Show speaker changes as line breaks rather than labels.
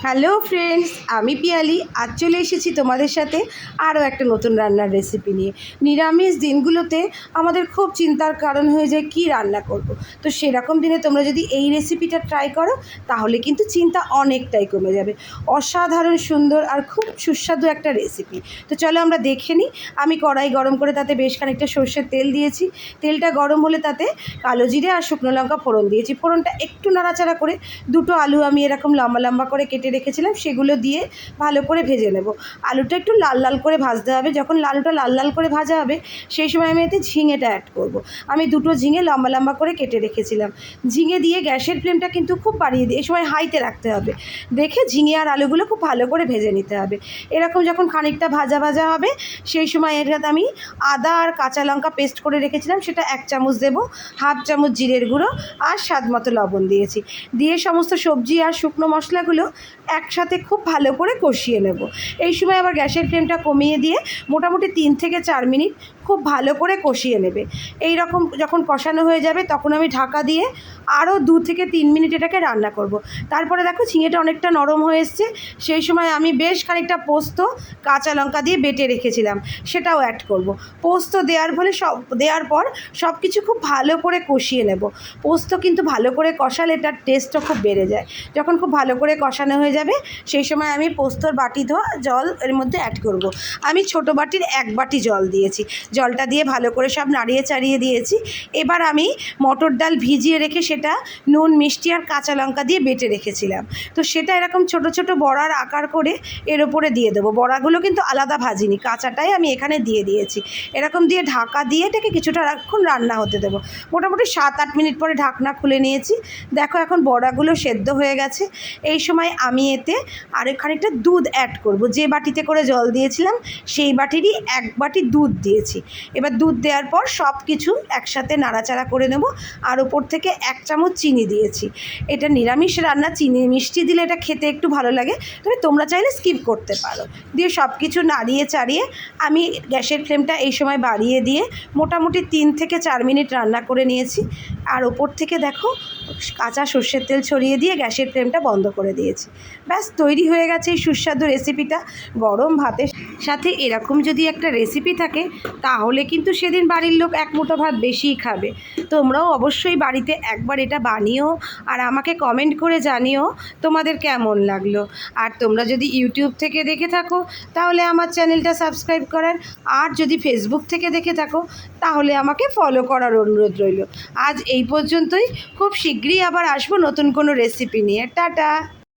Hello friends, আমি পিয়ালি। আজ চলে এসেছি তোমাদের সাথে আরও একটা নতুন রান্নার রেসিপি নিয়ে। নিরামিষ দিনগুলোতে আমাদের খুব চিন্তার কারণ হয়ে যায় কী রান্না করব। তো সেরকম দিনে তোমরা যদি এই রেসিপিটা ট্রাই করো তাহলে কিন্তু চিন্তা অনেকটাই কমে যাবে। অসাধারণ সুন্দর আর খুব সুস্বাদু একটা রেসিপি। তো চলো আমরা দেখে নিই। আমি কড়াই গরম করে তাতে বেশ খানিকটা সর্ষের তেল দিয়েছি। তেলটা গরম হলে তাতে কালো জিরে আর শুকনো লঙ্কা ফোড়ন দিয়েছি। ফোড়নটা একটু নাড়াচাড়া করে দুটো আলু আমি এরকম লম্বা লম্বা করে কেটে রেখেছিলাম সেগুলো দিয়ে ভালো করে ভেজে নেব। আলুটা একটু লাল লাল করে ভাজতে হবে। যখন আলুটা লাল লাল করে ভাজা হবে সেই সময় আমি এতে ঝিঙেটা অ্যাড করব। আমি দুটো ঝিঙে লম্বা লম্বা করে কেটে রেখেছিলাম। ঝিঙে দিয়ে গ্যাসের ফ্লেমটা কিন্তু খুব বাড়িয়ে দিয়ে এই সময় হাইতে রাখতে হবে। দেখে ঝিঙে আর আলুগুলো খুব ভালো করে ভেজে নিতে হবে। এরকম যখন খানিকটা ভাজা ভাজা হবে সেই সময় এটাতে আমি আদা আর কাঁচা লঙ্কা পেস্ট করে রেখেছিলাম সেটা 1 চামচ দেবো, হাফ চামচ জিরের গুঁড়ো আর স্বাদ মতো লবণ দিয়েছি। দিয়ে সমস্ত সবজি আর শুকনো মশলাগুলো একসাথে খুব ভালো করে কষিয়ে নেব। এই সময় আবার গ্যাসের ফ্লেমটা কমিয়ে দিয়ে মোটামুটি 3 থেকে 4 মিনিট খুব ভালো করে কষিয়ে নেবে। এই রকম যখন কষানো হয়ে যাবে তখন আমি ঢাকা দিয়ে আরও 2 থেকে 3 মিনিট এটাকে রান্না করব। তারপরে দেখো ঝিঙেটা অনেকটা নরম হয়ে এসছে। সেই সময় আমি বেশ খানিকটা পোস্ত কাঁচা লঙ্কা দিয়ে বেটে রেখেছিলাম সেটাও অ্যাড করব। পোস্ত দেওয়ার পর সব কিছু খুব ভালো করে কষিয়ে নেব। পোস্ত কিন্তু ভালো করে কষালে তার টেস্টটা খুব বেড়ে যায়। যখন খুব ভালো করে কষানো হয়ে যাবে সেই সময় আমি পোস্তর বাটি ধোয়া জল এর মধ্যে অ্যাড করব। আমি ছোটো বাটির 1 বাটি জল দিয়েছি। জলটা দিয়ে ভালো করে সব নাড়িয়ে চাড়িয়ে দিয়েছি। এবার আমি মটর ডাল ভিজিয়ে রেখে সেটা নুন মিষ্টি আর কাঁচা লঙ্কা দিয়ে বেটে রেখেছিলাম। তো সেটা এরকম ছোট ছোট বড়ার আকার করে এর ওপরে দিয়ে দেবো। বড়াগুলো কিন্তু আলাদা ভাজিনি, কাঁচাটাই আমি এখানে দিয়ে দিয়েছি। এরকম দিয়ে ঢাকা দিয়ে এটাকে কিছুটাক্ষণ রান্না হতে দেবো। মোটামুটি 7-8 মিনিট পরে ঢাকনা খুলে নিয়েছি। দেখো এখন বড়াগুলো সেদ্ধ হয়ে গেছে। এই সময় আমি এতে আরও খানিকটা দুধ অ্যাড করব। যে বাটিতে করে জল দিয়েছিলাম সেই বাটিরই 1 বাটি দুধ দিয়েছি। এবার দুধ দেওয়ার পর সব কিছু একসাথে নাড়াচাড়া করে নেব। আর ওপর থেকে 1 চামচ চিনি দিয়েছি। এটা নিরামিষ রান্না, চিনি মিষ্টি দিলে এটা খেতে একটু ভালো লাগে, তবে তোমরা চাইলে স্কিপ করতে পারো। দিয়ে সব কিছু নাড়িয়ে চাড়িয়ে আমি গ্যাসের ফ্লেমটা এই সময় বাড়িয়ে দিয়ে মোটামুটি 3 থেকে 4 মিনিট রান্না করে নিয়েছি। আর ওপর থেকে দেখো কাঁচা সর্ষের তেল ছড়িয়ে দিয়ে গ্যাসের ফ্লেমটা বন্ধ করে দিয়েছি। ব্যাস তৈরি হয়ে গেছে এই সুস্বাদু রেসিপিটা। গরম ভাতের সাথে এরকম যদি একটা রেসিপি থাকে তাহলে কিন্তু সেদিন বাড়ির লোক 1 মুঠো ভাত বেশিই খাবে। তোমরাও অবশ্যই বাড়িতে একবার এটা বানিও আর আমাকে কমেন্ট করে জানিও তোমাদের কেমন লাগলো। আর তোমরা যদি ইউটিউব থেকে দেখে থাকো তাহলে আমার চ্যানেলটা সাবস্ক্রাইব করার, আর যদি ফেসবুক থেকে দেখে থাকো তাহলে আমাকে ফলো করার অনুরোধ রইল। আজ এই পর্যন্তই। খুব শীঘ্রই আবার আসবো নতুন কোনো রেসিপি নিয়ে। টাটা।